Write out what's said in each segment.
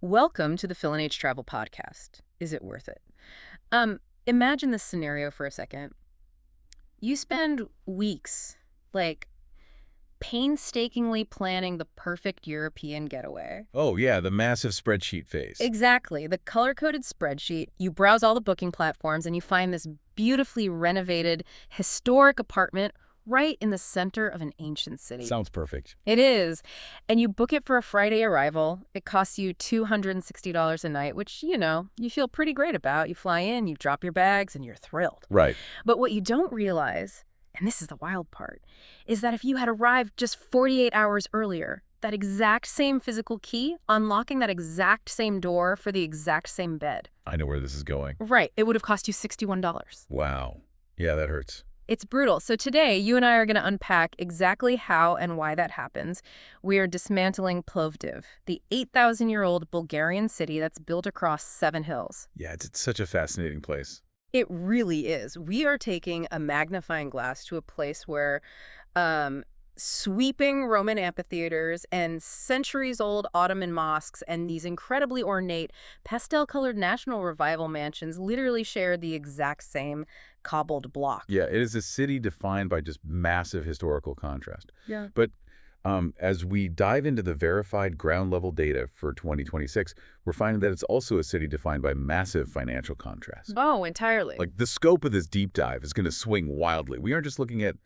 Welcome to the Phil and H Travel Podcast. Is it worth it? Imagine this scenario for a second. You spend weeks, like, painstakingly planning the perfect European getaway. Oh, yeah, the massive spreadsheet phase. Exactly. The color-coded spreadsheet. You browse all the booking platforms and you find this beautifully renovated, historic apartment right in the center of an ancient city. Sounds perfect. It is. And you book it for a Friday arrival. It costs you $260 a night, which, you feel pretty great about. You fly in, you drop your bags, and you're thrilled. Right. But what you don't realize, and this is the wild part, is that if you had arrived just 48 hours earlier, that exact same physical key, unlocking that exact same door for the exact same bed. I know where this is going. Right. It would have cost you $61. Wow. Yeah, that hurts. It's brutal. So today, you and I are going to unpack exactly how and why that happens. We are dismantling Plovdiv, the 8,000-year-old Bulgarian city that's built across 7 hills. Yeah, it's such a fascinating place. It really is. We are taking a magnifying glass to a place where sweeping Roman amphitheaters and centuries-old Ottoman mosques and these incredibly ornate pastel-colored National Revival mansions literally share the exact same cobbled block. Yeah, it is a city defined by just massive historical contrast. Yeah. But as we dive into the verified ground-level data for 2026, we're finding that it's also a city defined by massive financial contrast. Oh, entirely. Like, the scope of this deep dive is going to swing wildly. We aren't just looking at,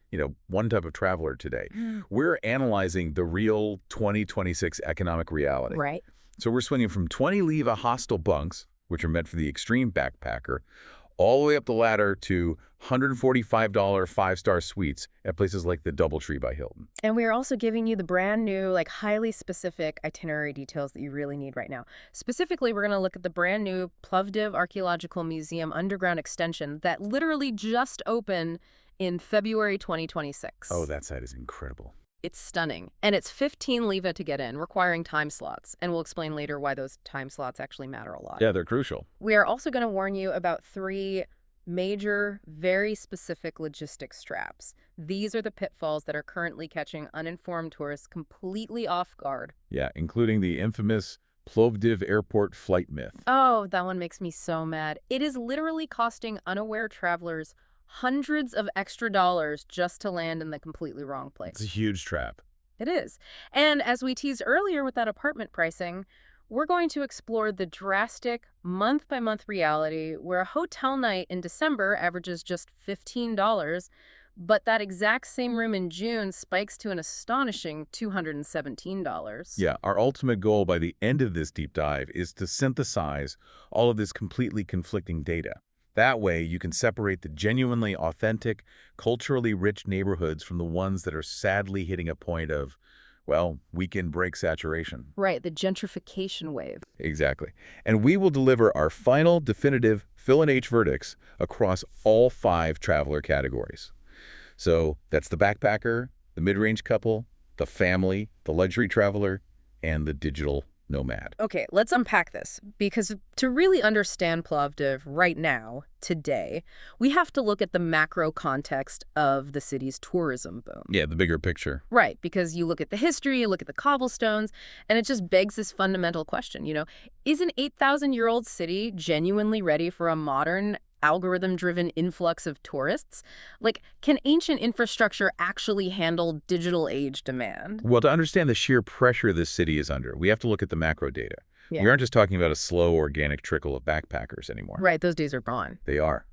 one type of traveler today. We're analyzing the real 2026 economic reality. Right. So we're swinging from 20 leva hostel bunks, which are meant for the extreme backpacker, all the way up the ladder to $145 five-star suites at places like the DoubleTree by Hilton. And we are also giving you the brand new, highly specific itinerary details that you really need right now. Specifically, we're going to look at the brand new Plovdiv Archaeological Museum underground extension that literally just opened in February 2026. Oh, that site is incredible. It's stunning. And it's 15 leva to get in, requiring time slots. And we'll explain later why those time slots actually matter a lot. Yeah, they're crucial. We are also going to warn you about 3 major, very specific logistics traps. These are the pitfalls that are currently catching uninformed tourists completely off guard. Yeah, including the infamous Plovdiv Airport flight myth. Oh, that one makes me so mad. It is literally costing unaware travelers hundreds of extra dollars just to land in the completely wrong place. It's a huge trap. It is. And as we teased earlier with that apartment pricing, we're going to explore the drastic month-by-month reality where a hotel night in December averages just $15, but that exact same room in June spikes to an astonishing $217. Yeah, our ultimate goal by the end of this deep dive is to synthesize all of this completely conflicting data. That way, you can separate the genuinely authentic, culturally rich neighborhoods from the ones that are sadly hitting a point of, weekend break saturation. Right, the gentrification wave. Exactly. And we will deliver our final definitive Phil and H verdicts across all 5 traveler categories. So that's the backpacker, the mid-range couple, the family, the luxury traveler, and the digital nomad. Okay, let's unpack this, because to really understand Plovdiv right now, today, we have to look at the macro context of the city's tourism boom. Yeah, the bigger picture. Right, because you look at the history, you look at the cobblestones, and it just begs this fundamental question, is an 8,000-year-old city genuinely ready for a modern, algorithm-driven influx of tourists? Can ancient infrastructure actually handle digital age demand? Well, to understand the sheer pressure this city is under, we have to look at the macro data. Yeah. We aren't just talking about a slow, organic trickle of backpackers anymore. Right, those days are gone. They are.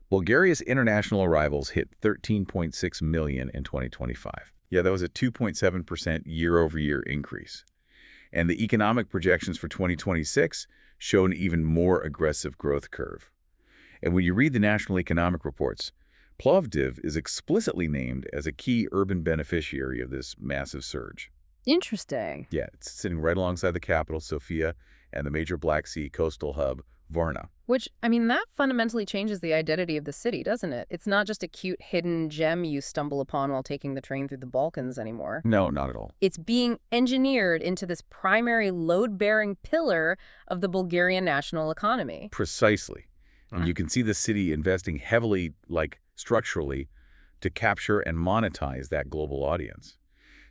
Bulgaria's international arrivals hit 13.6 million in 2025. Yeah, that was a 2.7% year-over-year increase. And the economic projections for 2026 show an even more aggressive growth curve. And when you read the national economic reports, Plovdiv is explicitly named as a key urban beneficiary of this massive surge. Interesting. Yeah, it's sitting right alongside the capital, Sofia, and the major Black Sea coastal hub, Varna. Which, that fundamentally changes the identity of the city, doesn't it? It's not just a cute hidden gem you stumble upon while taking the train through the Balkans anymore. No, not at all. It's being engineered into this primary load-bearing pillar of the Bulgarian national economy. Precisely. And you can see the city investing heavily, structurally, to capture and monetize that global audience.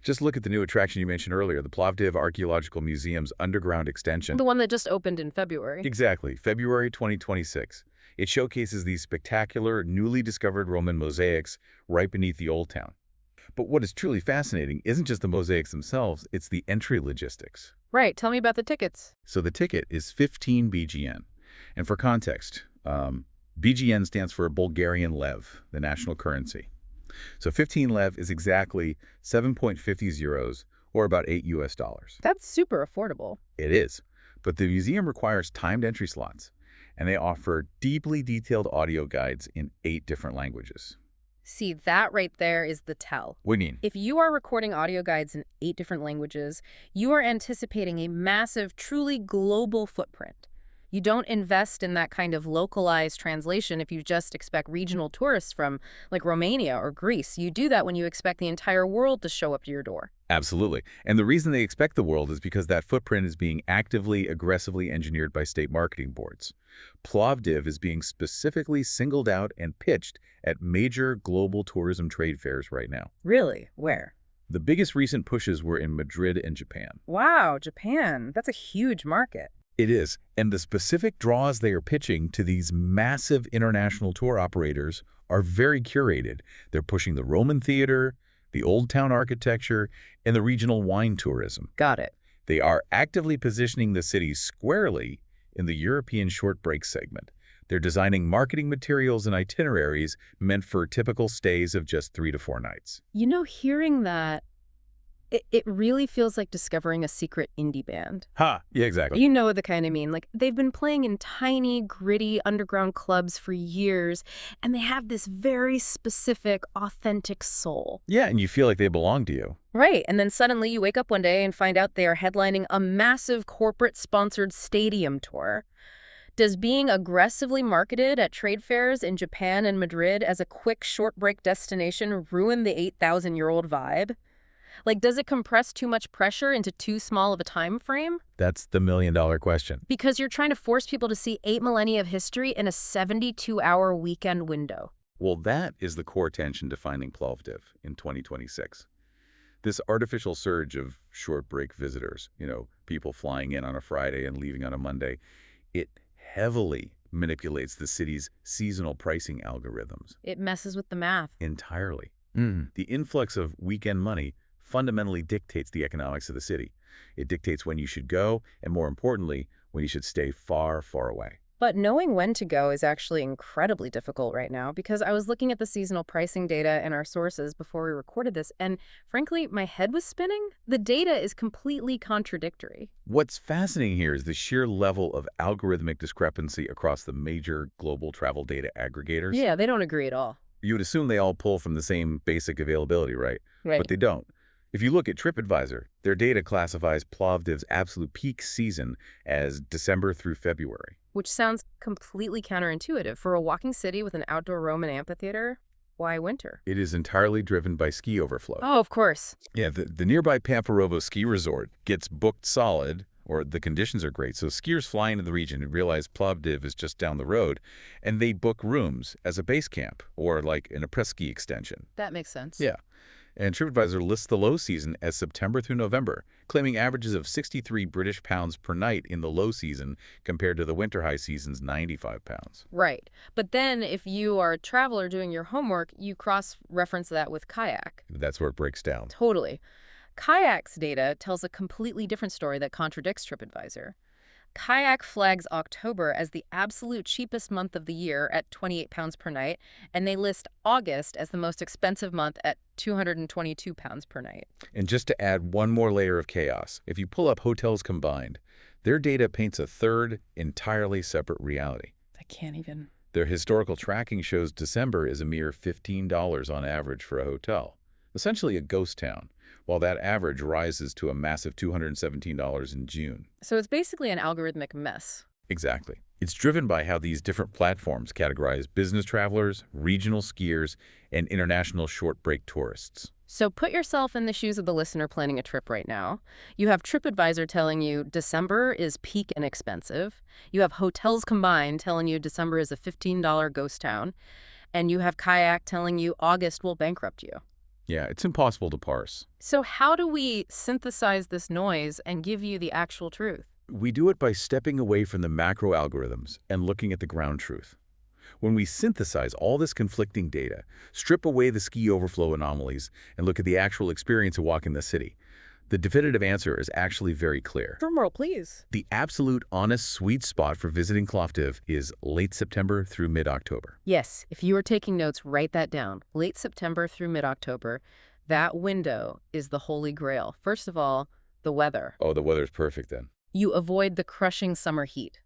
Just look at the new attraction you mentioned earlier, the Plovdiv Archaeological Museum's underground extension. The one that just opened in February. Exactly, February 2026. It showcases these spectacular, newly discovered Roman mosaics right beneath the Old Town. But what is truly fascinating isn't just the mosaics themselves, it's the entry logistics. Right. Tell me about the tickets. So the ticket is 15 BGN. And for context, BGN stands for Bulgarian lev, the national currency. So 15 lev is exactly 7.50 euros, or about $8. That's super affordable. It is. But the museum requires timed entry slots, and they offer deeply detailed audio guides in 8 different languages. See, that right there is the tell. What do you mean? If you are recording audio guides in 8 different languages, you are anticipating a massive, truly global footprint. You don't invest in that kind of localized translation if you just expect regional tourists from, like, Romania or Greece. You do that when you expect the entire world to show up to your door. Absolutely. And the reason they expect the world is because that footprint is being actively, aggressively engineered by state marketing boards. Plovdiv is being specifically singled out and pitched at major global tourism trade fairs right now. Really? Where? The biggest recent pushes were in Madrid and Japan. Wow, Japan. That's a huge market. It is, and the specific draws they are pitching to these massive international tour operators are very curated. They're pushing the Roman theater, the Old Town architecture, and the regional wine tourism. Got it. They are actively positioning the city squarely in the European short break segment. They're designing marketing materials and itineraries meant for typical stays of just 3 to 4 nights. You know, hearing that, it really feels like discovering a secret indie band. Yeah, exactly. You know the kind I mean. Like, they've been playing in tiny, gritty underground clubs for years, and they have this very specific, authentic soul. Yeah, and you feel like they belong to you. Right, and then suddenly you wake up one day and find out they are headlining a massive corporate-sponsored stadium tour. Does being aggressively marketed at trade fairs in Japan and Madrid as a quick short break destination ruin the 8,000-year-old vibe? Like, does it compress too much pressure into too small of a time frame? That's the million-dollar question. Because you're trying to force people to see 8 millennia of history in a 72-hour weekend window. Well, that is the core tension defining Plovdiv in 2026. This artificial surge of short break visitors, people flying in on a Friday and leaving on a Monday, it heavily manipulates the city's seasonal pricing algorithms. It messes with the math. Entirely. The influx of weekend money fundamentally dictates the economics of the city. It dictates when you should go, and more importantly, when you should stay far, far away. But knowing when to go is actually incredibly difficult right now, because I was looking at the seasonal pricing data and our sources before we recorded this, and frankly, my head was spinning. The data is completely contradictory. What's fascinating here is the sheer level of algorithmic discrepancy across the major global travel data aggregators. Yeah, they don't agree at all. You would assume they all pull from the same basic availability, right? Right. But they don't. If you look at TripAdvisor, their data classifies Plovdiv's absolute peak season as December through February. Which sounds completely counterintuitive. For a walking city with an outdoor Roman amphitheater, why winter? It is entirely driven by ski overflow. Oh, of course. Yeah, the nearby Pamparovo ski resort gets booked solid, or the conditions are great, so skiers fly into the region and realize Plovdiv is just down the road, and they book rooms as a base camp, or like an après-ski extension. That makes sense. Yeah. And TripAdvisor lists the low season as September through November, claiming averages of 63 British pounds per night in the low season compared to the winter high season's 95 pounds. Right. But then if you are a traveler doing your homework, you cross-reference that with kayak. That's where it breaks down. Totally. Kayak's data tells a completely different story that contradicts TripAdvisor. Kayak flags October as the absolute cheapest month of the year at 28 pounds per night, and they list August as the most expensive month at 222 pounds per night. And just to add one more layer of chaos, if you pull up hotels combined, their data paints a third, entirely separate reality. I can't even. Their historical tracking shows December is a mere $15 on average for a hotel, essentially a ghost town, while that average rises to a massive $217 in June. So it's basically an algorithmic mess. Exactly. It's driven by how these different platforms categorize business travelers, regional skiers, and international short break tourists. So put yourself in the shoes of the listener planning a trip right now. You have TripAdvisor telling you December is peak and expensive. You have hotels combined telling you December is a $15 ghost town. And you have Kayak telling you August will bankrupt you. Yeah, it's impossible to parse. So how do we synthesize this noise and give you the actual truth? We do it by stepping away from the macro algorithms and looking at the ground truth. When we synthesize all this conflicting data, strip away the ski overflow anomalies, and look at the actual experience of walking the city, the definitive answer is actually very clear. Drumroll, please. The absolute honest sweet spot for visiting Plovdiv is late September through mid-October. Yes, if you are taking notes, write that down. Late September through mid-October, that window is the holy grail. First of all, the weather. Oh, the weather's perfect then. You avoid the crushing summer heat.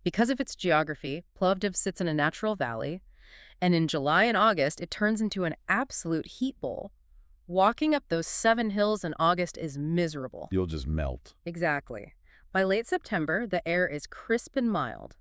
Because of its geography, Plovdiv sits in a natural valley, and in July and August, it turns into an absolute heat bowl. Walking up those 7 hills in August is miserable. You'll just melt. Exactly. By late September, the air is crisp and mild.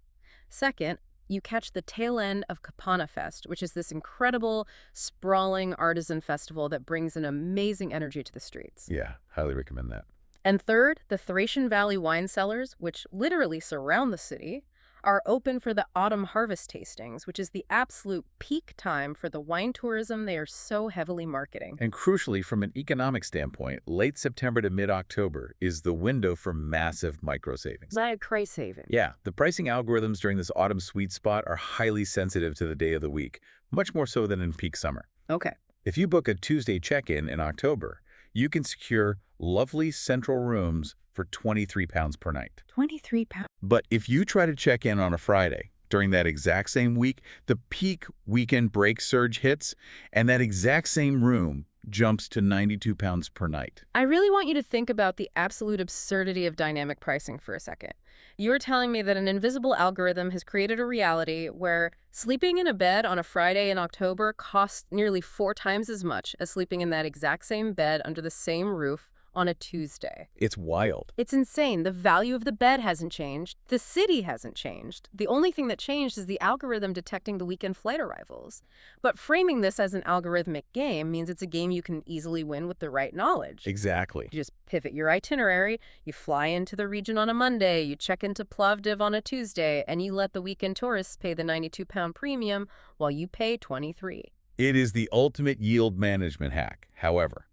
Second, you catch the tail end of Kapana Fest, which is this incredible, sprawling artisan festival that brings an amazing energy to the streets. Yeah, highly recommend that. And third, the Thracian Valley wine cellars, which literally surround the city, are open for the autumn harvest tastings, which is the absolute peak time for the wine tourism they are so heavily marketing. And crucially, from an economic standpoint, late September to mid-October is the window for massive micro savings. Like price saving. Yeah, the pricing algorithms during this autumn sweet spot are highly sensitive to the day of the week, much more so than in peak summer. Okay. If you book a Tuesday check-in in October, you can secure lovely central rooms for £23 per night. £23. But if you try to check in on a Friday, during that exact same week, the peak weekend break surge hits, and that exact same room jumps to £92 per night. I really want you to think about the absolute absurdity of dynamic pricing for a second. You're telling me that an invisible algorithm has created a reality where sleeping in a bed on a Friday in October costs nearly 4 times as much as sleeping in that exact same bed under the same roof on a Tuesday. It's wild. It's insane. The value of the bed hasn't changed. The city hasn't changed. The only thing that changed is the algorithm detecting the weekend flight arrivals. But framing this as an algorithmic game means it's a game you can easily win with the right knowledge. Exactly. You just pivot your itinerary, you fly into the region on a Monday, you check into Plovdiv on a Tuesday, and you let the weekend tourists pay the £92 premium while you pay $23. It is the ultimate yield management hack. However,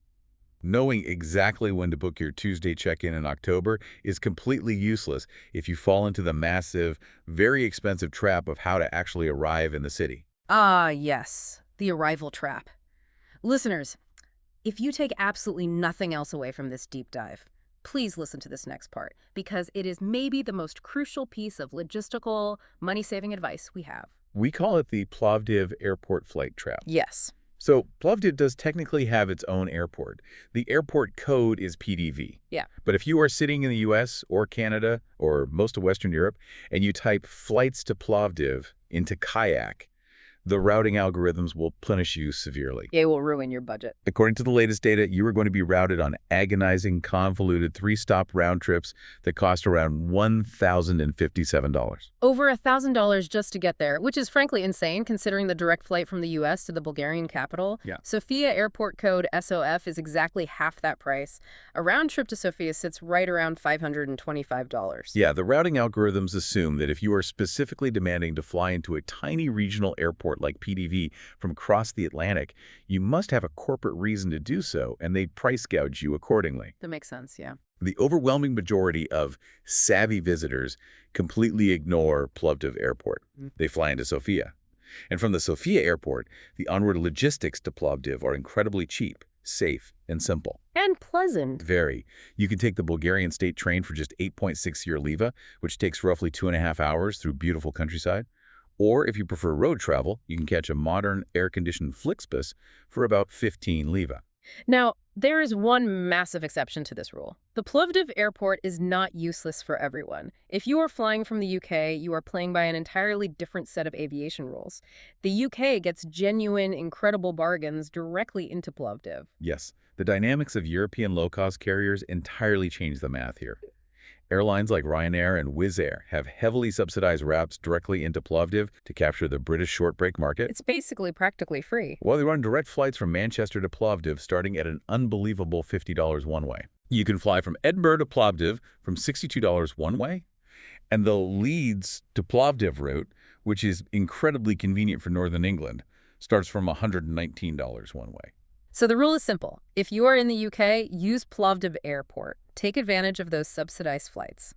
knowing exactly when to book your Tuesday check-in in October is completely useless if you fall into the massive, very expensive trap of how to actually arrive in the city. Ah, yes, the arrival trap. Listeners, if you take absolutely nothing else away from this deep dive, please listen to this next part, because it is maybe the most crucial piece of logistical, money-saving advice we have. We call it the Plovdiv Airport flight trap. Yes. So Plovdiv does technically have its own airport. The airport code is PDV. Yeah. But if you are sitting in the US or Canada or most of Western Europe and you type flights to Plovdiv into Kayak, the routing algorithms will punish you severely. It will ruin your budget. According to the latest data, you are going to be routed on agonizing, convoluted 3-stop round trips that cost around $1,057. Over $1,000 just to get there, which is frankly insane considering the direct flight from the U.S. to the Bulgarian capital. Yeah. Sofia airport code SOF is exactly half that price. A round trip to Sofia sits right around $525. Yeah, the routing algorithms assume that if you are specifically demanding to fly into a tiny regional airport like PDV from across the Atlantic, you must have a corporate reason to do so, and they price gouge you accordingly. That makes sense, yeah. The overwhelming majority of savvy visitors completely ignore Plovdiv Airport. They fly into Sofia. And from the Sofia airport, the onward logistics to Plovdiv are incredibly cheap, safe, and simple. And pleasant. Very. You can take the Bulgarian state train for just 8.6 leva, which takes roughly 2.5 hours through beautiful countryside. Or if you prefer road travel, you can catch a modern air-conditioned Flixbus for about 15 leva. Now, there is one massive exception to this rule. The Plovdiv airport is not useless for everyone. If you are flying from the UK, you are playing by an entirely different set of aviation rules. The UK gets genuine, incredible bargains directly into Plovdiv. Yes, the dynamics of European low-cost carriers entirely change the math here. Airlines like Ryanair and Wizz Air have heavily subsidized routes directly into Plovdiv to capture the British short-break market. It's basically practically free. Well, they run direct flights from Manchester to Plovdiv starting at an unbelievable $50 one-way. You can fly from Edinburgh to Plovdiv from $62 one-way, and the Leeds to Plovdiv route, which is incredibly convenient for Northern England, starts from $119 one-way. So the rule is simple. If you are in the UK, use Plovdiv Airport. Take advantage of those subsidized flights.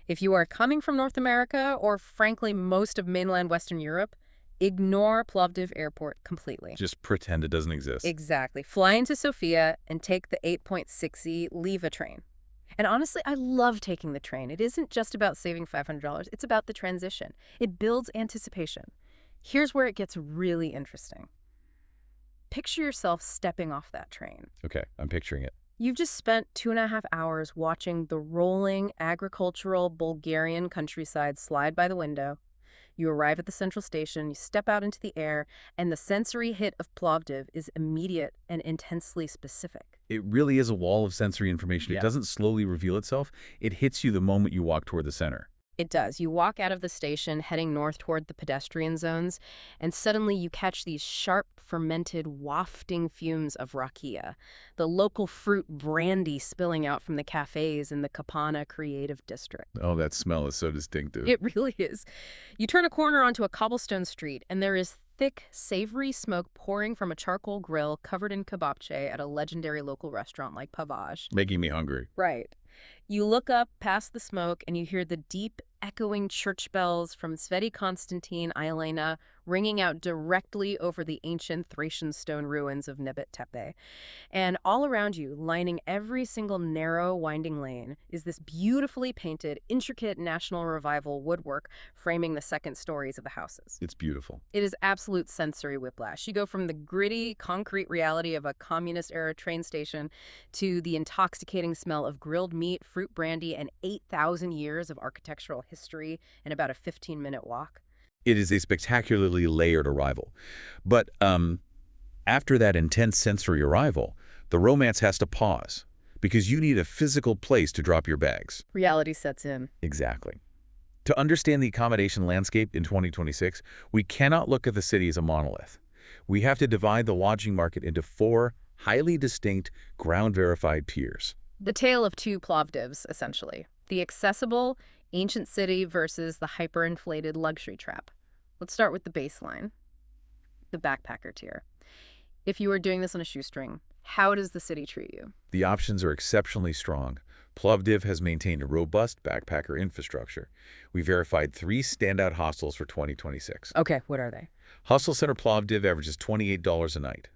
If you are coming from North America, or frankly most of mainland Western Europe, ignore Plovdiv Airport completely. Just pretend it doesn't exist. Exactly. Fly into Sofia and take the 8.6E Liva train. And honestly, I love taking the train. It isn't just about saving $500. It's about the transition. It builds anticipation. Here's where it gets really interesting. Picture yourself stepping off that train. Okay, I'm picturing it. You've just spent 2.5 hours watching the rolling, agricultural Bulgarian countryside slide by the window. You arrive at the central station, you step out into the air, and the sensory hit of Plovdiv is immediate and intensely specific. It really is a wall of sensory information. Yeah. It doesn't slowly reveal itself. It hits you the moment you walk toward the center. It does. You walk out of the station, heading north toward the pedestrian zones, and suddenly you catch these sharp, fermented, wafting fumes of rakia, the local fruit brandy spilling out from the cafes in the Kapana creative district. Oh, that smell is so distinctive. It really is. You turn a corner onto a cobblestone street, and there is thick, savory smoke pouring from a charcoal grill covered in kebabche at a legendary local restaurant like Pavaj. Making me hungry. Right. You look up past the smoke and you hear the deep, echoing church bells from Sveti Constantine Ielena ringing out directly over the ancient Thracian stone ruins of Nebet Tepe. And all around you, lining every single narrow, winding lane, is this beautifully painted, intricate National Revival woodwork framing the second stories of the houses. It's beautiful. It is absolute sensory whiplash. You go from the gritty, concrete reality of a communist-era train station to the intoxicating smell of grilled meat, fruit brandy, and 8,000 years of architectural history in about a 15-minute walk. It is a spectacularly layered arrival. But after that intense sensory arrival, the romance has to pause because you need a physical place to drop your bags. Reality sets in. Exactly. To understand the accommodation landscape in 2026, we cannot look at the city as a monolith. We have to divide the lodging market into 4 highly distinct, ground-verified tiers. The tale of two Plovdivs, essentially. The accessible, ancient city versus the hyperinflated luxury trap. Let's start with the baseline, the backpacker tier. If you were doing this on a shoestring, how does the city treat you? The options are exceptionally strong. Plovdiv has maintained a robust backpacker infrastructure. We verified 3 standout hostels for 2026. Okay, what are they? Hostel Center Plovdiv averages $28 a night.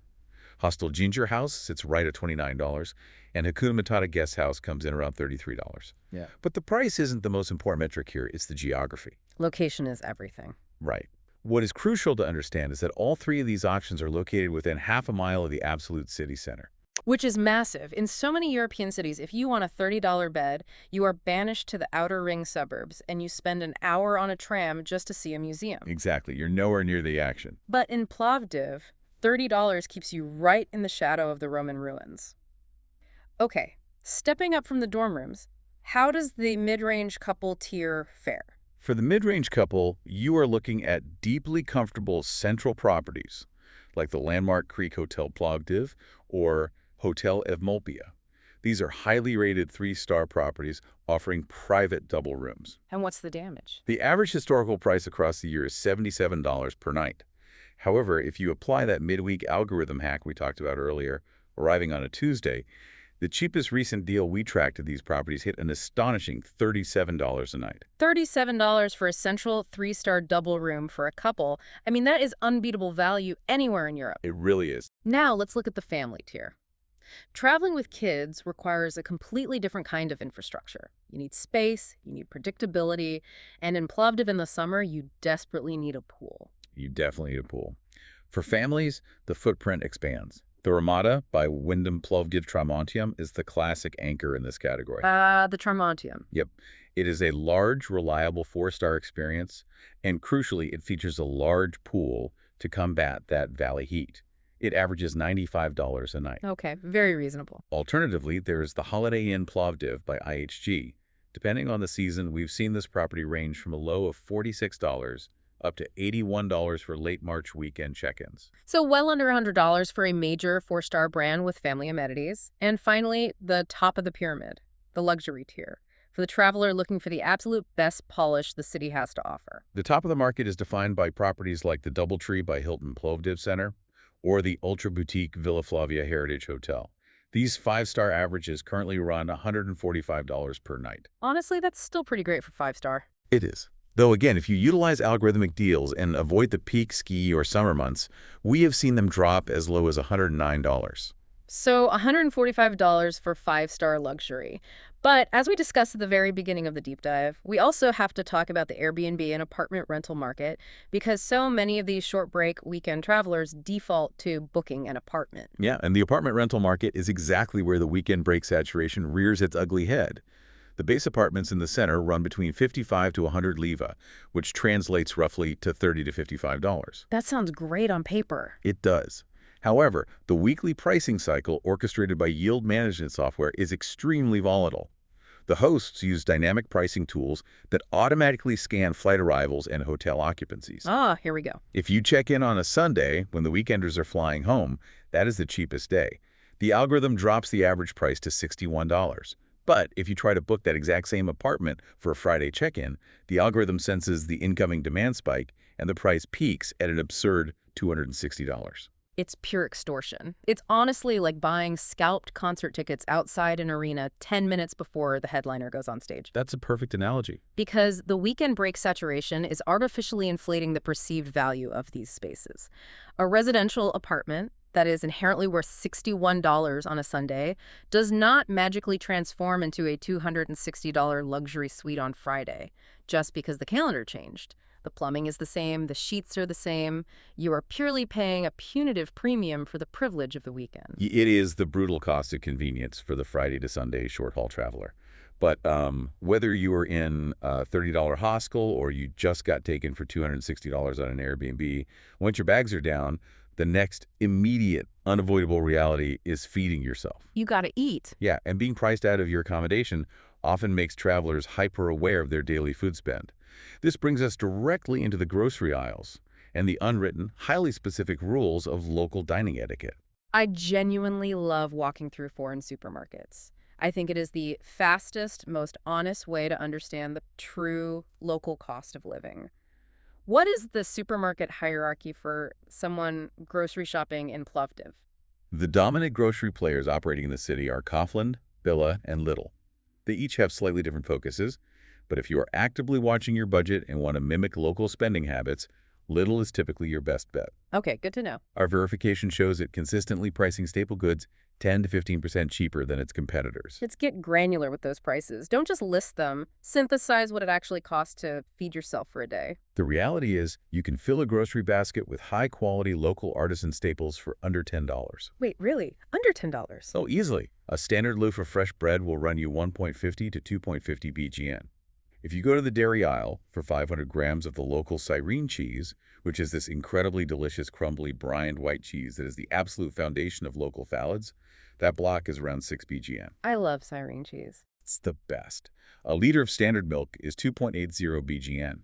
Hostel Ginger House sits right at $29, and Hakuna Matata Guest House comes in around $33. Yeah. But the price isn't the most important metric here, it's the geography. Location is everything. Right. What is crucial to understand is that all 3 of these options are located within half a mile of the absolute city center. Which is massive. In so many European cities, if you want a $30 bed, you are banished to the outer ring suburbs, and you spend an hour on a tram just to see a museum. Exactly. You're nowhere near the action. But in Plovdiv, $30 keeps you right in the shadow of the Roman ruins. Okay, stepping up from the dorm rooms, how does the mid-range couple tier fare? For the mid-range couple, you are looking at deeply comfortable central properties, like the landmark Creek Hotel Plovdiv or Hotel Evmolpia. These are highly rated 3-star properties offering private double rooms. And what's the damage? The average historical price across the year is $77 per night. However, if you apply that midweek algorithm hack we talked about earlier, arriving on a Tuesday, the cheapest recent deal we tracked at these properties hit an astonishing $37 a night. $37 for a central 3-star double room for a couple. I mean, that is unbeatable value anywhere in Europe. It really is. Now let's look at the family tier. Traveling with kids requires a completely different kind of infrastructure. You need space, you need predictability, and in Plovdiv in the summer, you desperately need a pool. You definitely need a pool. For families, the footprint expands. The Ramada by Wyndham Plovdiv Tramontium is the classic anchor in this category. The Tramontium. Yep. It is a large, reliable 4-star experience, and crucially, it features a large pool to combat that valley heat. It averages $95 a night. Okay, very reasonable. Alternatively, there is the Holiday Inn Plovdiv by IHG. Depending on the season, we've seen this property range from a low of $46 up to $81 for late March weekend check-ins. So well under $100 for a major 4-star brand with family amenities. And finally, the top of the pyramid, the luxury tier, for the traveler looking for the absolute best polish the city has to offer. The top of the market is defined by properties like the DoubleTree by Hilton Plovdiv Center, or the ultra-boutique Villa Flavia Heritage Hotel. These five-star averages currently run $145 per night. Honestly, that's still pretty great for 5-star. It is. Though again, if you utilize algorithmic deals and avoid the peak ski or summer months, we have seen them drop as low as $109. So $145 for 5-star luxury. But as we discussed at the very beginning of the deep dive, we also have to talk about the Airbnb and apartment rental market because so many of these short break weekend travelers default to booking an apartment. Yeah, and the apartment rental market is exactly where the weekend break saturation rears its ugly head. The base apartments in the center run between 55 to 100 leva, which translates roughly to $30 to $55. That sounds great on paper. It does. However, the weekly pricing cycle orchestrated by yield management software is extremely volatile. The hosts use dynamic pricing tools that automatically scan flight arrivals and hotel occupancies. Ah, here we go. If you check in on a Sunday when the weekenders are flying home, that is the cheapest day. The algorithm drops the average price to $61. But if you try to book that exact same apartment for a Friday check-in, the algorithm senses the incoming demand spike and the price peaks at an absurd $260. It's pure extortion. It's honestly like buying scalped concert tickets outside an arena 10 minutes before the headliner goes on stage. That's a perfect analogy. Because the weekend break saturation is artificially inflating the perceived value of these spaces. A residential apartment that is inherently worth $61 on a Sunday does not magically transform into a $260 luxury suite on Friday just because the calendar changed. The plumbing is the same, the sheets are the same. You are purely paying a punitive premium for the privilege of the weekend. It is the brutal cost of convenience for the Friday to Sunday short-haul traveler. But whether you are in a $30 hostel or you just got taken for $260 on an Airbnb, once your bags are down, the next immediate, unavoidable reality is feeding yourself. You gotta eat. Yeah, and being priced out of your accommodation often makes travelers hyper-aware of their daily food spend. This brings us directly into the grocery aisles and the unwritten, highly specific rules of local dining etiquette. I genuinely love walking through foreign supermarkets. I think it is the fastest, most honest way to understand the true local cost of living. What is the supermarket hierarchy for someone grocery shopping in Plovdiv? The dominant grocery players operating in the city are Kaufland, Billa, and Lidl. They each have slightly different focuses, but if you are actively watching your budget and want to mimic local spending habits, Lidl is typically your best bet. Okay, good to know. Our verification shows it consistently pricing staple goods 10 to 15% cheaper than its competitors. Let's get granular with those prices. Don't just list them. Synthesize what it actually costs to feed yourself for a day. The reality is, you can fill a grocery basket with high-quality local artisan staples for under $10. Wait, really? Under $10? Oh, easily. A standard loaf of fresh bread will run you 1.50 to 2.50 BGN. If you go to the dairy aisle for 500 grams of the local Cyrene cheese, which is this incredibly delicious, crumbly, brined white cheese that is the absolute foundation of local phthalates, that block is around 6 BGN. I love Cyrene cheese. It's the best. A liter of standard milk is 2.80 BGN.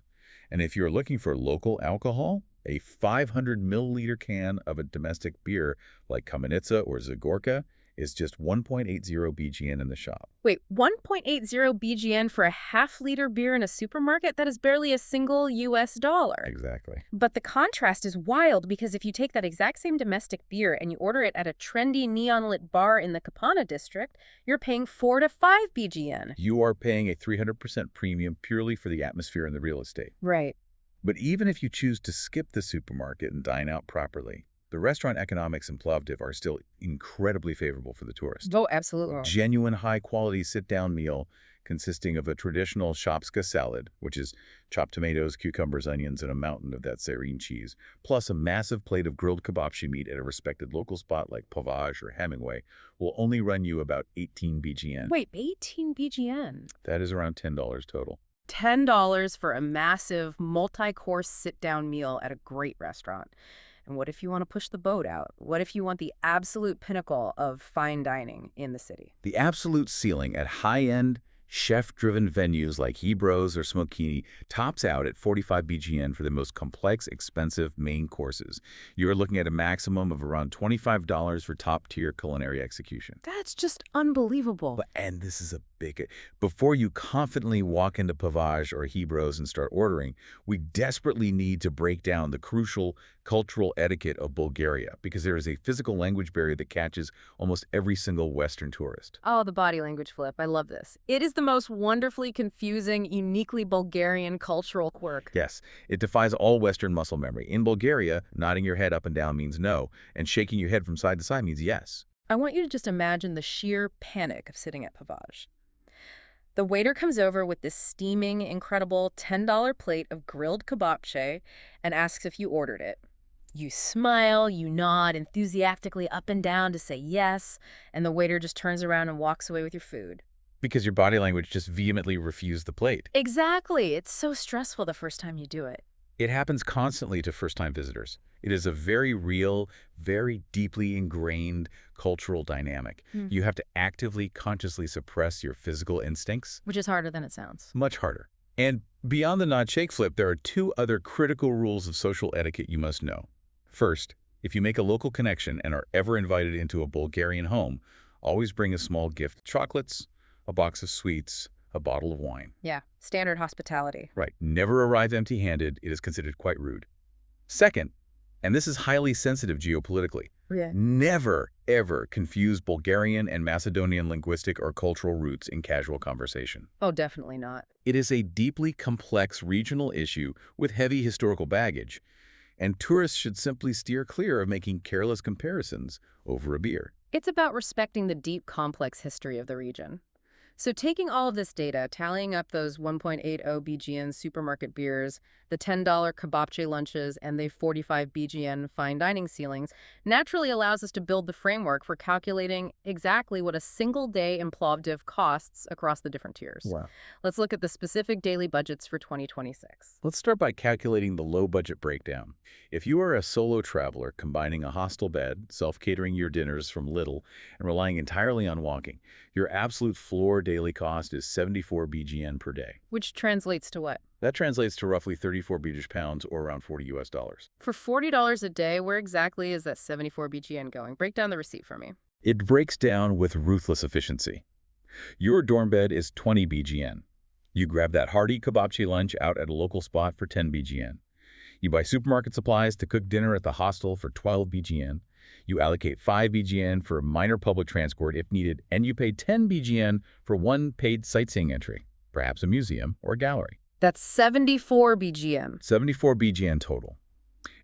And if you're looking for local alcohol, a 500 milliliter can of a domestic beer like Kamenitsa or Zagorka is just 1.80 BGN in the shop. Wait, 1.80 BGN for a half-liter beer in a supermarket? That is barely a single US dollar. Exactly. But the contrast is wild because if you take that exact same domestic beer and you order it at a trendy neon-lit bar in the Kapana district, you're paying 4 to 5 BGN. You are paying a 300% premium purely for the atmosphere and the real estate. Right. But even if you choose to skip the supermarket and dine out properly, the restaurant economics in Plovdiv are still incredibly favorable for the tourist. Oh, absolutely. Genuine high-quality sit-down meal consisting of a traditional shopska salad, which is chopped tomatoes, cucumbers, onions, and a mountain of that Cyrene cheese, plus a massive plate of grilled kebabchi meat at a respected local spot like Pavage or Hemingway, will only run you about 18 BGN. Wait, 18 BGN? That is around $10 total. $10 for a massive multi-course sit-down meal at a great restaurant. And what if you want to push the boat out? What if you want the absolute pinnacle of fine dining in the city? The absolute ceiling at high-end, Chef-driven venues like Hebrews or Smokini tops out at 45 BGN for the most complex, expensive main courses. You're looking at a maximum of around $25 for top-tier culinary execution. That's just unbelievable. And this is a big... Before you confidently walk into Plovdiv or Hebrews and start ordering, we desperately need to break down the crucial cultural etiquette of Bulgaria, because there is a physical language barrier that catches almost every single Western tourist. Oh, the body language flip. I love this. It is the most wonderfully confusing, uniquely Bulgarian cultural quirk. Yes, it defies all Western muscle memory. In Bulgaria, nodding your head up and down means no, and shaking your head from side to side means yes. I want you to just imagine the sheer panic of sitting at Plovdiv. The waiter comes over with this steaming, incredible $10 plate of grilled kebabche and asks if you ordered it. You smile, you nod enthusiastically up and down to say yes, and the waiter just turns around and walks away with your food. Because your body language just vehemently refused the plate. Exactly. It's so stressful the first time you do it. It happens constantly to first-time visitors. It is a very real, very deeply ingrained cultural dynamic. You have to actively, consciously suppress your physical instincts. Which is harder than it sounds. Much harder. And beyond the nod-shake flip, there are two other critical rules of social etiquette you must know. First, if you make a local connection and are ever invited into a Bulgarian home, always bring a small gift: chocolates, a box of sweets, a bottle of wine. Yeah, standard hospitality. Right. Never arrive empty-handed. It is considered quite rude. Second, and this is highly sensitive geopolitically, never, ever confuse Bulgarian and Macedonian linguistic or cultural roots in casual conversation. Oh, definitely not. It is a deeply complex regional issue with heavy historical baggage, and tourists should simply steer clear of making careless comparisons over a beer. It's about respecting the deep, complex history of the region. So taking all of this data, tallying up those 1.80 BGN supermarket beers, the $10 kebabche lunches, and the 45 BGN fine dining ceilings, naturally allows us to build the framework for calculating exactly what a single day in Plovdiv costs across the different tiers. Wow. Let's look at the specific daily budgets for 2026. Let's start by calculating the low-budget breakdown. If you are a solo traveler combining a hostel bed, self-catering your dinners from Lidl, and relying entirely on walking, your absolute floor daily cost is 74 BGN per day. Which translates to what? That translates to roughly 34 British pounds or around $40 US. For $40 a day, where exactly is that 74 BGN going? Break down the receipt for me. It breaks down with ruthless efficiency. Your dorm bed is 20 BGN. You grab that hearty kebabche lunch out at a local spot for 10 BGN. You buy supermarket supplies to cook dinner at the hostel for 12 BGN. You allocate 5 BGN for minor public transport if needed, and you pay 10 BGN for one paid sightseeing entry, perhaps a museum or a gallery. That's 74 BGN. 74 BGN total.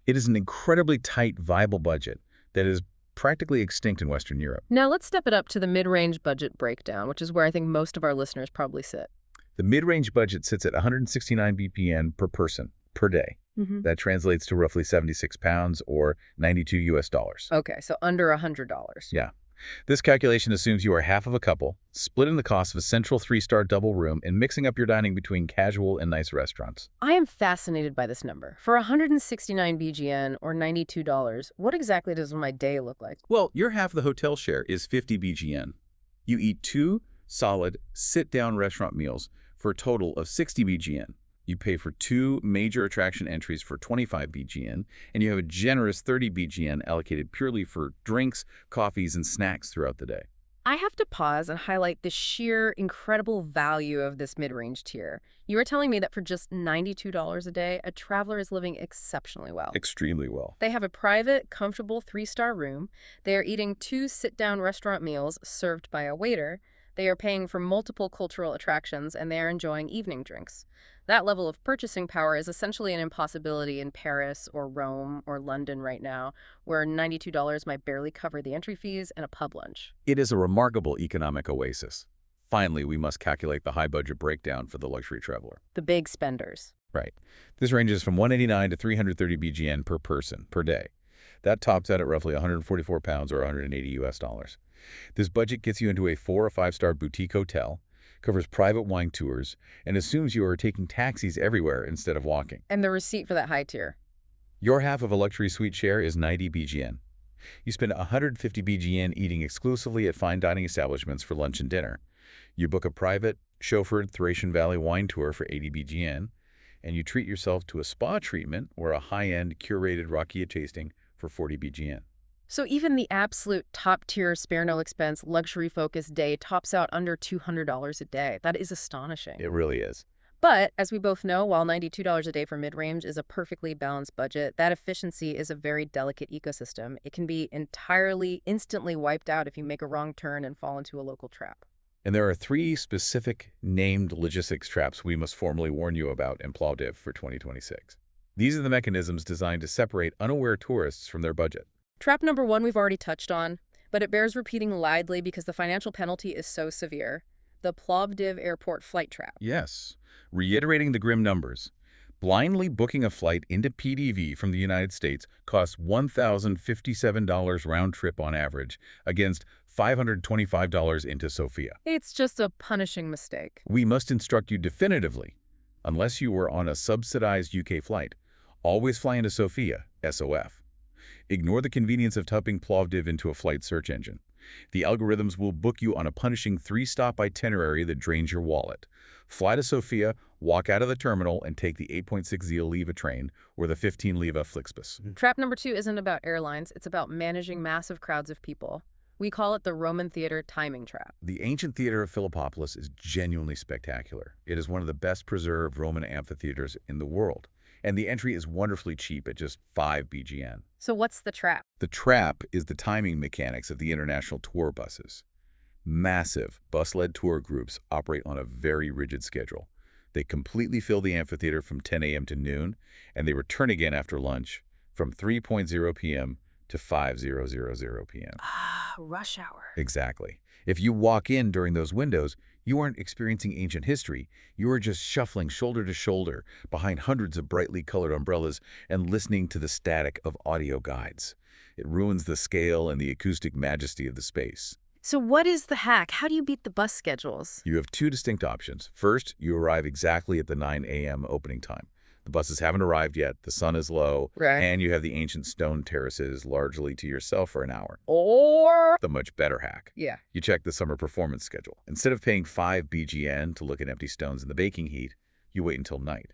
It is an incredibly tight, viable budget that is practically extinct in Western Europe. Now let's step it up to the mid-range budget breakdown, which is where I think most of our listeners probably sit. The mid-range budget sits at 169 BPN per person per day. That translates to roughly 76 pounds or 92 US dollars. Okay, so under $100. Yeah. This calculation assumes you are half of a couple, splitting the cost of a central 3-star double room and mixing up your dining between casual and nice restaurants. I am fascinated by this number. For 169 BGN or $92, what exactly does my day look like? Well, your half of the hotel share is 50 BGN. You eat 2 solid sit-down restaurant meals for a total of 60 BGN. You pay for 2 major attraction entries for 25 BGN, and you have a generous 30 BGN allocated purely for drinks, coffees, and snacks throughout the day. I have to pause and highlight the sheer incredible value of this mid-range tier. You are telling me that for just $92 a day, a traveler is living exceptionally well. Extremely well. They have a private, comfortable 3-star room. They are eating 2 sit-down restaurant meals served by a waiter. They are paying for multiple cultural attractions, and they are enjoying evening drinks. That level of purchasing power is essentially an impossibility in Paris or Rome or London right now, where $92 might barely cover the entry fees and a pub lunch. It is a remarkable economic oasis. Finally, we must calculate the high-budget breakdown for the luxury traveler. The big spenders. Right. This ranges from 189 to 330 BGN per person per day. That tops out at roughly 144 pounds or 180 US dollars. This budget gets you into a 4- or 5-star boutique hotel, covers private wine tours, and assumes you are taking taxis everywhere instead of walking. And the receipt for that high tier? Your half of a luxury suite share is 90 BGN. You spend 150 BGN eating exclusively at fine dining establishments for lunch and dinner. You book a private, chauffeured Thracian Valley wine tour for 80 BGN, and you treat yourself to a spa treatment or a high-end curated rakia tasting for 40 BGN. So even the absolute top-tier spare no expense luxury-focused day tops out under $200 a day. That is astonishing. It really is. But as we both know, while $92 a day for mid-range is a perfectly balanced budget, that efficiency is a very delicate ecosystem. It can be entirely, instantly wiped out if you make a wrong turn and fall into a local trap. And there are 3 specific named logistics traps we must formally warn you about in Plovdiv for 2026. These are the mechanisms designed to separate unaware tourists from their budget. Trap number 1 we've already touched on, but it bears repeating loudly because the financial penalty is so severe. The Plovdiv Airport flight trap. Yes. Reiterating the grim numbers, blindly booking a flight into PDV from the United States costs $1,057 round trip on average against $525 into Sofia. It's just a punishing mistake. We must instruct you definitively, unless you were on a subsidized UK flight, always fly into Sofia, SOF. Ignore the convenience of typing Plovdiv into a flight search engine. The algorithms will book you on a punishing 3-stop itinerary that drains your wallet. Fly to Sofia, walk out of the terminal, and take the 8.6 Zia Leva train or the 15 Leva Flixbus. Trap number 2 isn't about airlines. It's about managing massive crowds of people. We call it the Roman theater timing trap. The ancient Theatre of Philippopolis is genuinely spectacular. It is one of the best preserved Roman amphitheaters in the world. And the entry is wonderfully cheap at just 5 BGN. So what's the trap? The trap is the timing mechanics of the international tour buses. Massive bus-led tour groups operate on a very rigid schedule. They completely fill the amphitheater from 10 a.m. to noon, and they return again after lunch from 3:00 p.m. to 5:00 p.m. Ah, rush hour. Exactly. If you walk in during those windows, you aren't experiencing ancient history. You are just shuffling shoulder to shoulder behind hundreds of brightly colored umbrellas and listening to the static of audio guides. It ruins the scale and the acoustic majesty of the space. So what is the hack? How do you beat the bus schedules? You have 2 distinct options. First, you arrive exactly at the 9 a.m. opening time. The buses haven't arrived yet, the sun is low, and you have the ancient stone terraces largely to yourself for an hour. Or The much better hack. yeah. You check the summer performance schedule. Instead of paying 5 BGN to look at empty stones in the baking heat, you wait until night.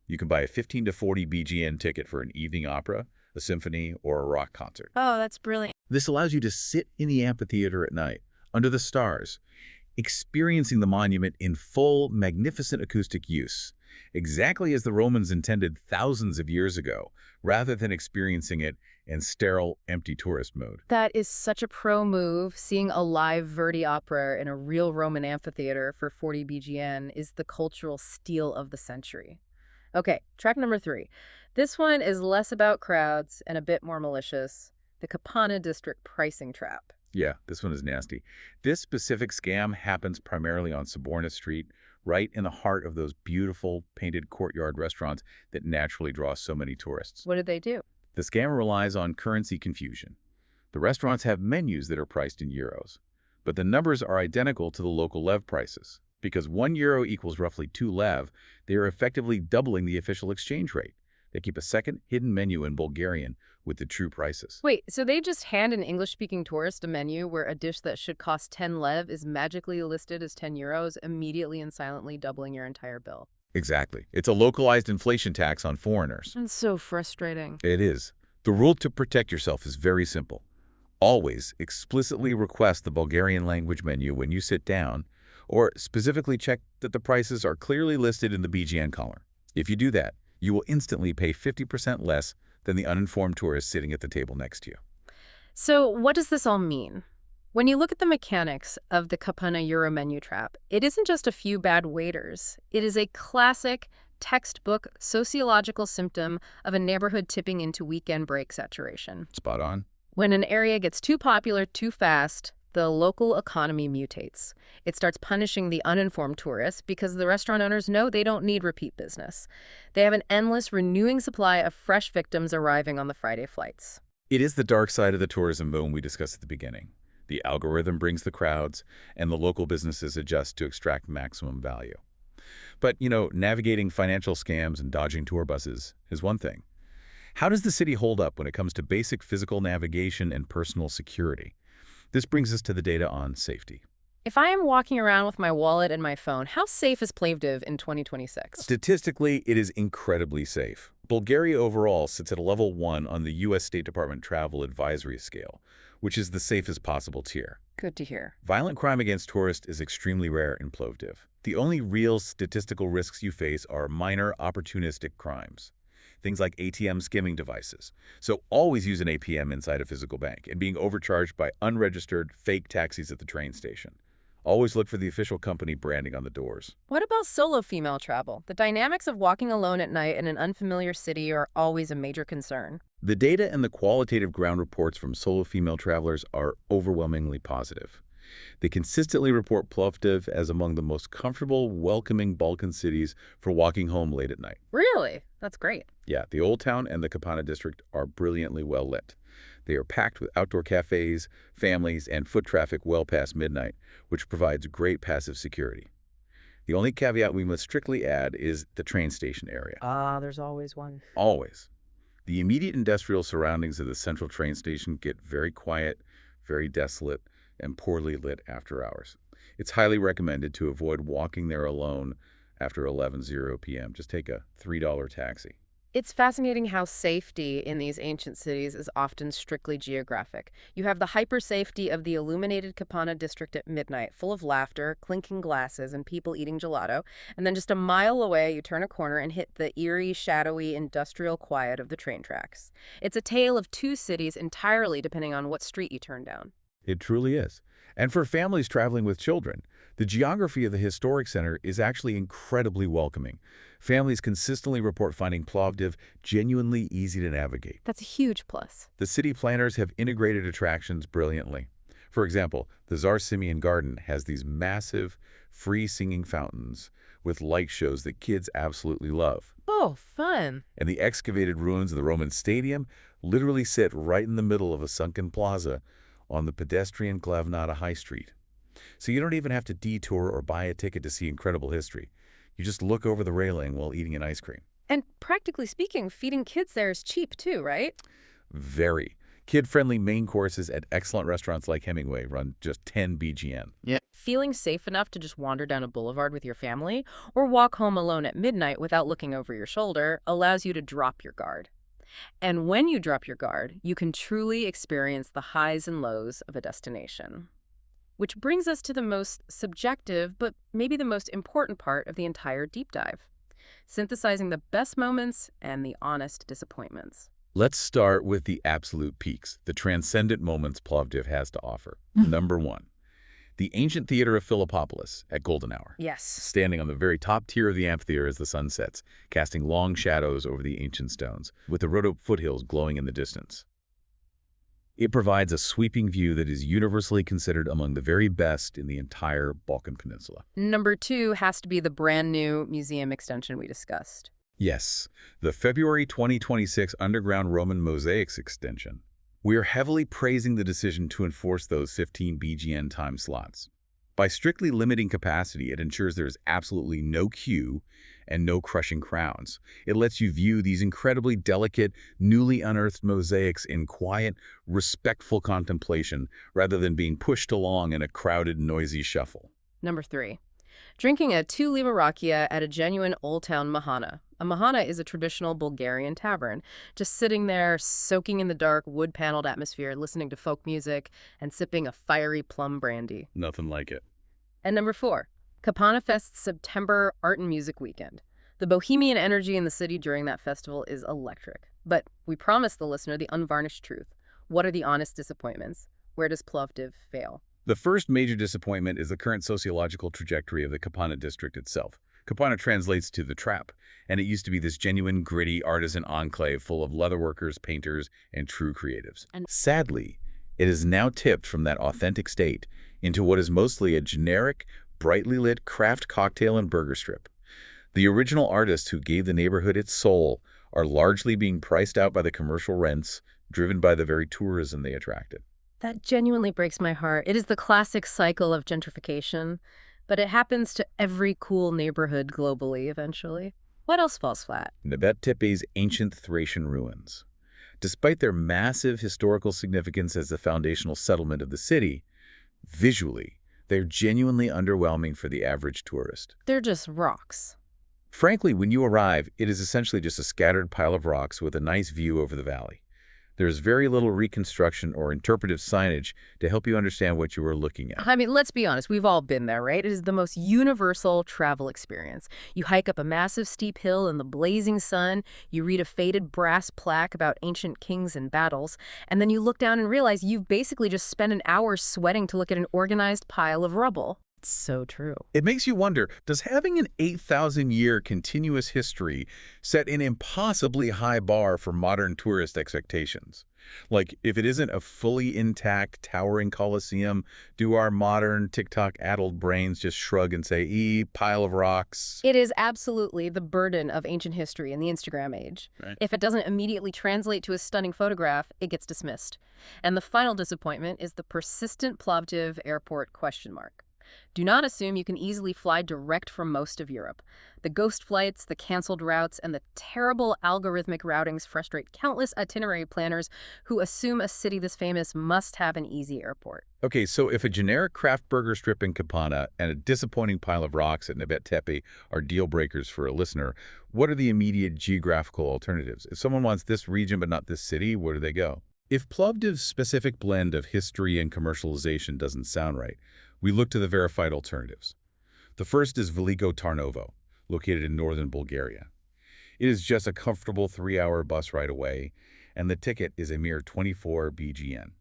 You can buy a 15 to 40 BGN ticket for an evening opera, a symphony, or a rock concert. Oh, that's brilliant. This allows you to sit in the amphitheater at night, under the stars, experiencing the monument in full, magnificent acoustic use, exactly as the Romans intended thousands of years ago, rather than experiencing it in sterile, empty tourist mode. That is such a pro move. Seeing a live Verdi opera in a real Roman amphitheater for 40 BGN is the cultural steal of the century. Okay, track number 3. This one is less about crowds and a bit more malicious. The Kapana district pricing trap. Yeah, this one is nasty. This specific scam happens primarily on Saborna Street, right in the heart of those beautiful painted courtyard restaurants that naturally draw so many tourists. What did they do? The scam relies on currency confusion. The restaurants have menus that are priced in euros, but the numbers are identical to the local lev prices. Because €1 equals roughly 2 lev, they are effectively doubling the official exchange rate. They keep a second hidden menu in Bulgarian with the true prices. Wait, so they just hand an English-speaking tourist a menu where a dish that should cost 10 lev is magically listed as €10, immediately and silently doubling your entire bill. Exactly. It's a localized inflation tax on foreigners. That's so frustrating. It is. The rule to protect yourself is very simple. Always explicitly request the Bulgarian language menu when you sit down, or specifically check that the prices are clearly listed in the BGN column. If you do that, you will instantly pay 50% less than the uninformed tourist sitting at the table next to you. So what does this all mean? When you look at the mechanics of the Kapana Euro menu trap, it isn't just a few bad waiters. It is a classic, textbook sociological symptom of a neighborhood tipping into weekend break saturation. Spot on. When an area gets too popular too fast, the local economy mutates. It starts punishing the uninformed tourists because the restaurant owners know they don't need repeat business. They have an endless, renewing supply of fresh victims arriving on the Friday flights. It is the dark side of the tourism boom we discussed at the beginning. The algorithm brings the crowds, and the local businesses adjust to extract maximum value. But, navigating financial scams and dodging tour buses is one thing. How does the city hold up when it comes to basic physical navigation and personal security? This brings us to the data on safety. If I am walking around with my wallet and my phone, how safe is Plovdiv in 2026? Statistically, it is incredibly safe. Bulgaria overall sits at a level 1 on the U.S. State Department Travel Advisory Scale, which is the safest possible tier. Good to hear. Violent crime against tourists is extremely rare in Plovdiv. The only real statistical risks you face are minor opportunistic crimes. Things like ATM skimming devices. So always use an ATM inside a physical bank and being overcharged by unregistered fake taxis at the train station. Always look for the official company branding on the doors. What about solo female travel? The dynamics of walking alone at night in an unfamiliar city are always a major concern. The data and the qualitative ground reports from solo female travelers are overwhelmingly positive. They consistently report Plovdiv as among the most comfortable, welcoming Balkan cities for walking home late at night. Really? That's great. Yeah, the Old Town and the Kapana district are brilliantly well lit. They are packed with outdoor cafes, families, and foot traffic well past midnight, which provides great passive security. The only caveat we must strictly add is the train station area. There's always one. Always. The immediate industrial surroundings of the central train station get very quiet, very desolate, and poorly lit after hours. It's highly recommended to avoid walking there alone after 11:00 p.m. Just take a $3 taxi. It's fascinating how safety in these ancient cities is often strictly geographic. You have the hyper-safety of the illuminated Kapana district at midnight, full of laughter, clinking glasses, and people eating gelato. And then just a mile away, you turn a corner and hit the eerie, shadowy, industrial quiet of the train tracks. It's a tale of two cities entirely depending on what street you turn down. It truly is. And for families traveling with children, the geography of the historic center is actually incredibly welcoming. Families consistently report finding Plovdiv genuinely easy to navigate. That's a huge plus. The city planners have integrated attractions brilliantly. For example, the Tsar Simeon Garden has these massive, free singing fountains with light shows that kids absolutely love. Oh, fun. And the excavated ruins of the Roman Stadium literally sit right in the middle of a sunken plaza on the pedestrian Glavnata High Street. So you don't even have to detour or buy a ticket to see incredible history. You just look over the railing while eating an ice cream. And practically speaking, feeding kids there is cheap too, right? Very. Kid-friendly main courses at excellent restaurants like Hemingway run just 10 BGN. Yeah. Feeling safe enough to just wander down a boulevard with your family or walk home alone at midnight without looking over your shoulder allows you to drop your guard. And when you drop your guard, you can truly experience the highs and lows of a destination. Which brings us to the most subjective, but maybe the most important part of the entire deep dive, synthesizing the best moments and the honest disappointments. Let's start with the absolute peaks, the transcendent moments Plovdiv has to offer. Number 1, the ancient Theatre Philippopolis at golden hour. Yes. Standing on the very top tier of the amphitheater as the sun sets, casting long shadows over the ancient stones, with the Rhodope foothills glowing in the distance. It provides a sweeping view that is universally considered among the very best in the entire Balkan Peninsula. Number 2 has to be the brand new museum extension we discussed. Yes, the February 2026 Underground Roman Mosaics extension. We are heavily praising the decision to enforce those 15 BGN time slots. By strictly limiting capacity, it ensures there is absolutely no queue and no crushing crowds. It lets you view these incredibly delicate, newly unearthed mosaics in quiet, respectful contemplation rather than being pushed along in a crowded, noisy shuffle. Number 3, drinking a 2 rakia at a genuine Old Town mahana. A mahana is a traditional Bulgarian tavern, just sitting there, soaking in the dark, wood-paneled atmosphere, listening to folk music, and sipping a fiery plum brandy. Nothing like it. And number 4, Kapana Fest's September Art and Music Weekend. The bohemian energy in the city during that festival is electric. But we promised the listener the unvarnished truth. What are the honest disappointments? Where does Plovdiv fail? The first major disappointment is the current sociological trajectory of the Kapana district itself. Kapana translates to the trap, and it used to be this genuine, gritty artisan enclave full of leatherworkers, painters, and true creatives. And sadly, it is now tipped from that authentic state into what is mostly a generic, brightly lit craft cocktail and burger strip. The original artists who gave the neighborhood its soul are largely being priced out by the commercial rents, driven by the very tourism they attracted. That genuinely breaks my heart. It is the classic cycle of gentrification, but it happens to every cool neighborhood globally eventually. What else falls flat? Nebet Tepe's ancient Thracian ruins. Despite their massive historical significance as the foundational settlement of the city, visually, They're genuinely underwhelming for the average tourist. They're just rocks. Frankly, when you arrive, it is essentially just a scattered pile of rocks with a nice view over the valley. There's very little reconstruction or interpretive signage to help you understand what you are looking at. I mean, let's be honest, we've all been there, right? It is the most universal travel experience. You hike up a massive steep hill in the blazing sun, you read a faded brass plaque about ancient kings and battles, and then you look down and realize you've basically just spent an hour sweating to look at an organized pile of rubble. It's so true. It makes you wonder, does having an 8,000-year continuous history set an impossibly high bar for modern tourist expectations? Like, if it isn't a fully intact, towering Colosseum, do our modern, TikTok-addled brains just shrug and say, pile of rocks? It is absolutely the burden of ancient history in the Instagram age. Right. If it doesn't immediately translate to a stunning photograph, it gets dismissed. And the final disappointment is the persistent Plovdiv Airport question mark. Do not assume you can easily fly direct from most of Europe. The ghost flights, the canceled routes, and the terrible algorithmic routings frustrate countless itinerary planners who assume a city this famous must have an easy airport. Okay, so if a generic craft burger strip in Kapana and a disappointing pile of rocks at Nebet Tepe are deal breakers for a listener, what are the immediate geographical alternatives? If someone wants this region but not this city, where do they go? If Plovdiv's specific blend of history and commercialization doesn't sound right, we look to the verified alternatives. The first is Veliko Tarnovo, located in northern Bulgaria. It is just a comfortable 3-hour bus ride away, and the ticket is a mere 24 BGN.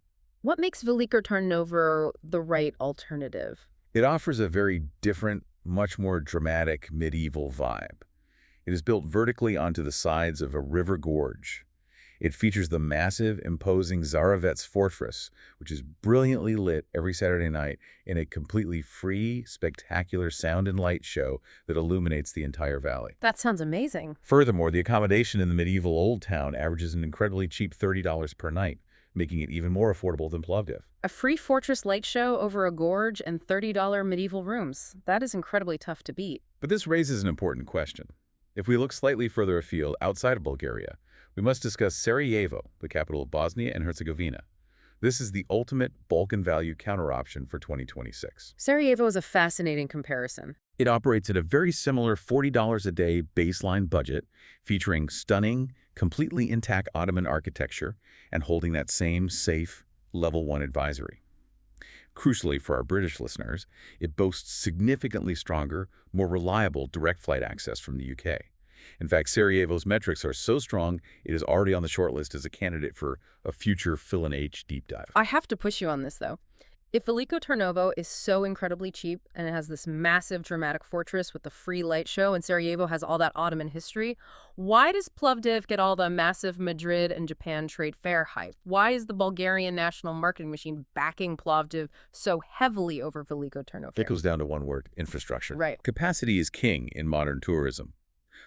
What makes Veliko Tarnovo the right alternative? It offers a very different, much more dramatic medieval vibe. It is built vertically onto the sides of a river gorge. It features the massive, imposing Zarovets fortress, which is brilliantly lit every Saturday night in a completely free, spectacular sound and light show that illuminates the entire valley. That sounds amazing. Furthermore, the accommodation in the medieval Old Town averages an incredibly cheap $30 per night, making it even more affordable than Plovdiv. A free fortress light show over a gorge and $30 medieval rooms. That is incredibly tough to beat. But this raises an important question. If we look slightly further afield outside of Bulgaria, we must discuss Sarajevo, the capital of Bosnia and Herzegovina. This is the ultimate Balkan value counter-option for 2026. Sarajevo is a fascinating comparison. It operates at a very similar $40 a day baseline budget, featuring stunning, completely intact Ottoman architecture and holding that same safe Level 1 advisory. Crucially for our British listeners, it boasts significantly stronger, more reliable direct flight access from the UK. In fact, Sarajevo's metrics are so strong, it is already on the shortlist as a candidate for a future Phil and H deep dive. I have to push you on this, though. If Veliko Tarnovo is so incredibly cheap and it has this massive dramatic fortress with the free light show and Sarajevo has all that Ottoman history, why does Plovdiv get all the massive Madrid and Japan trade fair hype? Why is the Bulgarian national marketing machine backing Plovdiv so heavily over Veliko Tarnovo? It goes down to one word: infrastructure. Right. Capacity is king in modern tourism.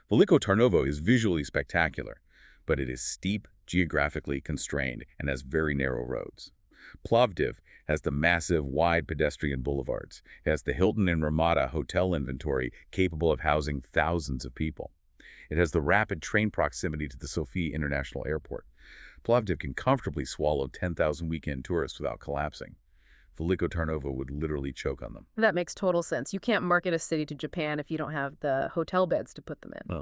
Veliko Tarnovo is visually spectacular, but it is steep, geographically constrained, and has very narrow roads. Plovdiv has the massive, wide pedestrian boulevards. It has the Hilton and Ramada hotel inventory capable of housing thousands of people. It has the rapid train proximity to the Sofia International Airport. Plovdiv can comfortably swallow 10,000 weekend tourists without collapsing. Veliko Tarnovo would literally choke on them. That makes total sense. You can't market a city to Japan if you don't have the hotel beds to put them in.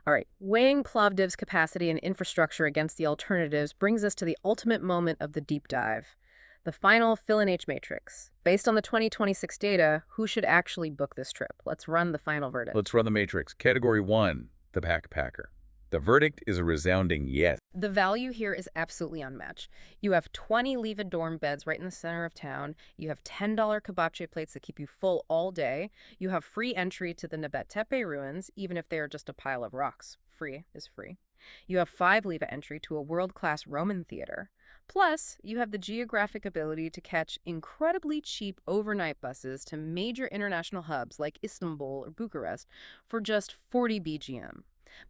All right, weighing Plovdiv's capacity and infrastructure against the alternatives brings us to the ultimate moment of the deep dive, the final Phil and H matrix. Based on the 2026 data, who should actually book this trip? Let's run the final verdict. Let's run the matrix. Category 1, the backpacker. The verdict is a resounding yes. The value here is absolutely unmatched. You have 20 leave-in dorm beds right in the center of town. You have $10 kebabche plates that keep you full all day. You have free entry to the Nebet Tepe ruins, even if they are just a pile of rocks. Free is free. You have 5 leva entry to a world-class Roman theater. Plus, you have the geographic ability to catch incredibly cheap overnight buses to major international hubs like Istanbul or Bucharest for just 40 BGM.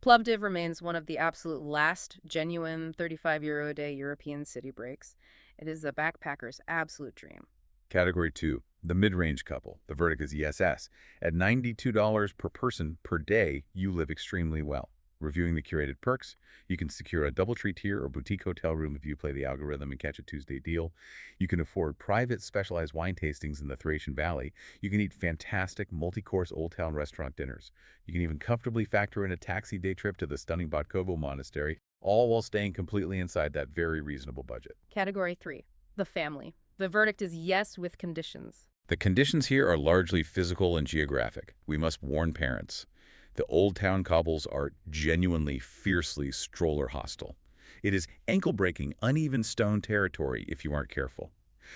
Plovdiv remains one of the absolute last genuine €35 a day European city breaks. It is a backpacker's absolute dream. Category 2, the mid-range couple. The verdict is yes. At $92 per person per day, you live extremely well. Reviewing the curated perks, you can secure a DoubleTree tier or boutique hotel room if you play the algorithm and catch a Tuesday deal. You can afford private specialized wine tastings in the Thracian Valley. You can eat fantastic multi-course Old Town restaurant dinners. You can even comfortably factor in a taxi day trip to the stunning Botkovo Monastery, all while staying completely inside that very reasonable budget. Category 3, the family. The verdict is yes with conditions. The conditions here are largely physical and geographic. We must warn parents. The Old Town cobbles are genuinely, fiercely stroller hostile. It is ankle-breaking, uneven stone territory if you aren't careful.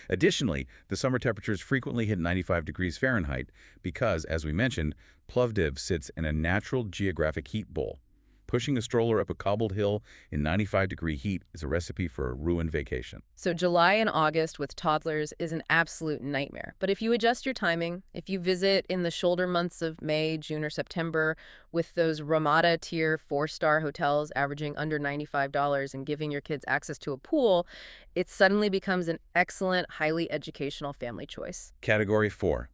Additionally, the summer temperatures frequently hit 95 degrees Fahrenheit because, as we mentioned, Plovdiv sits in a natural geographic heat bowl. Pushing a stroller up a cobbled hill in 95-degree heat is a recipe for a ruined vacation. So July and August with toddlers is an absolute nightmare. But if you adjust your timing, if you visit in the shoulder months of May, June, or September with those Ramada tier 4-star hotels averaging under $95 and giving your kids access to a pool, it suddenly becomes an excellent, highly educational family choice. Category 4.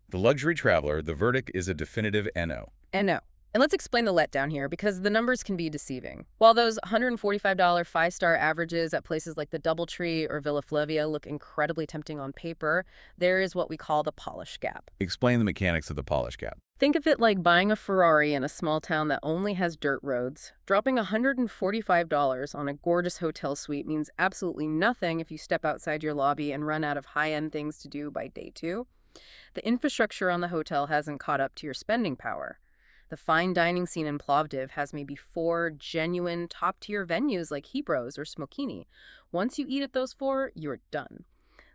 The luxury traveler, the verdict is a definitive NO. NO. And let's explain the letdown here, because the numbers can be deceiving. While those $145 5-star averages at places like the DoubleTree or Villa Flavia look incredibly tempting on paper, there is what we call the polish gap. Explain the mechanics of the polish gap. Think of it like buying a Ferrari in a small town that only has dirt roads. Dropping $145 on a gorgeous hotel suite means absolutely nothing if you step outside your lobby and run out of high-end things to do by day 2. The infrastructure on the hotel hasn't caught up to your spending power. The fine dining scene in Plovdiv has maybe 4 genuine top-tier venues like Hebros or Smokini. Once you eat at those 4, you're done.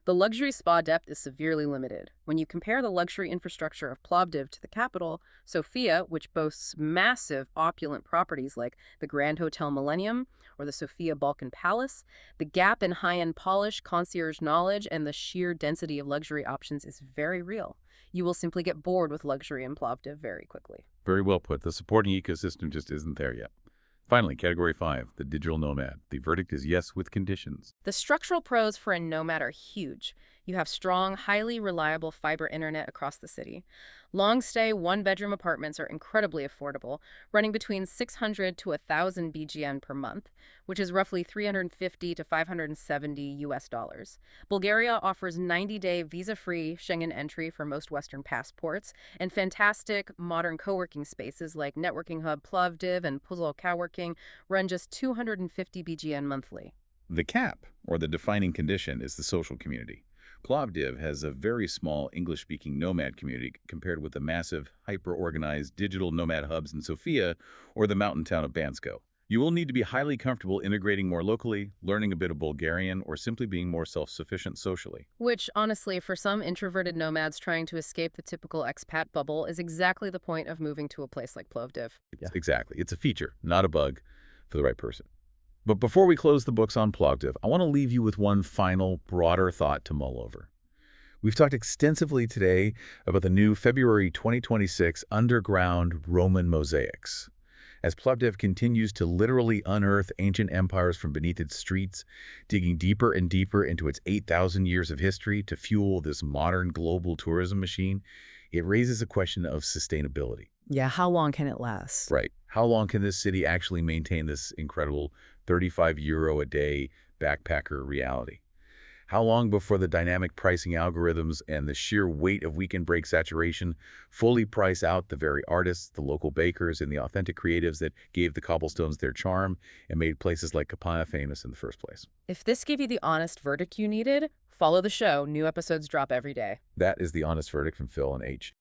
The luxury spa depth is severely limited. When you compare the luxury infrastructure of Plovdiv to the capital, Sofia, which boasts massive, opulent properties like the Grand Hotel Millennium or the Sofia Balkan Palace, the gap in high-end polish, concierge knowledge, and the sheer density of luxury options is very real. You will simply get bored with luxury in Plovdiv very quickly. Very well put. The supporting ecosystem just isn't there yet. Finally, Category 5, the digital nomad. The verdict is yes with conditions. The structural pros for a nomad are huge. You have strong, highly reliable fiber internet across the city. Long-stay, one-bedroom apartments are incredibly affordable, running between 600 to 1,000 BGN per month, which is roughly 350 to 570 US dollars. Bulgaria offers 90-day visa-free Schengen entry for most Western passports, and fantastic modern co-working spaces like Networking Hub Plovdiv and Puzzle Coworking run just 250 BGN monthly. The cap, or the defining condition, is the social community. Plovdiv has a very small English-speaking nomad community compared with the massive, hyper-organized digital nomad hubs in Sofia or the mountain town of Bansko. You will need to be highly comfortable integrating more locally, learning a bit of Bulgarian, or simply being more self-sufficient socially. Which, honestly, for some introverted nomads trying to escape the typical expat bubble is exactly the point of moving to a place like Plovdiv. Exactly. It's a feature, not a bug, for the right person. But before we close the books on Plovdiv, I want to leave you with one final, broader thought to mull over. We've talked extensively today about the new February 2026 underground Roman mosaics. As Plovdiv continues to literally unearth ancient empires from beneath its streets, digging deeper and deeper into its 8,000 years of history to fuel this modern global tourism machine, it raises a question of sustainability. Yeah, how long can it last? Right. How long can this city actually maintain this incredible 35 euro a day backpacker reality? How long before the dynamic pricing algorithms and the sheer weight of weekend break saturation fully price out the very artists, the local bakers, and the authentic creatives that gave the cobblestones their charm and made places like Kapana famous in the first place? If this gave you the honest verdict you needed, follow the show. New episodes drop every day. That is the honest verdict from Phil and H.